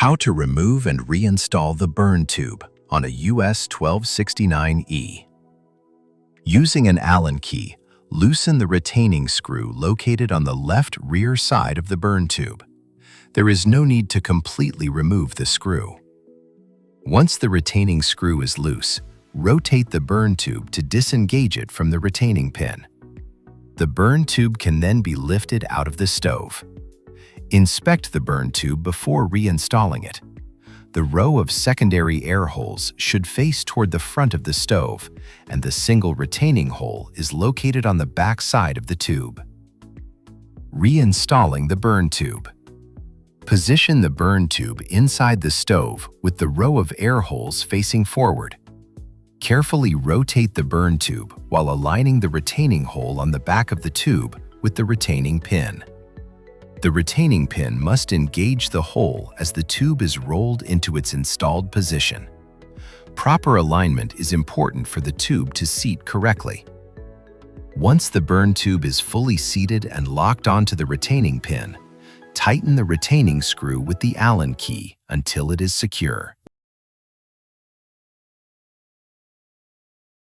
How to remove and reinstall the burn tube on a US1269E. Using an Allen key, loosen the retaining screw located on the left rear side of the burn tube. There is no need to completely remove the screw. Once the retaining screw is loose, rotate the burn tube to disengage it from the retaining pin. The burn tube can then be lifted out of the stove. Inspect the burn tube before reinstalling it. The row of secondary air holes should face toward the front of the stove, and the single retaining hole is located on the back side of the tube. Reinstalling the burn tube. Position the burn tube inside the stove with the row of air holes facing forward. Carefully rotate the burn tube while aligning the retaining hole on the back of the tube with the retaining pin. The retaining pin must engage the hole as the tube is rolled into its installed position. Proper alignment is important for the tube to seat correctly. Once the burn tube is fully seated and locked onto the retaining pin, tighten the retaining screw with the Allen key until it is secure.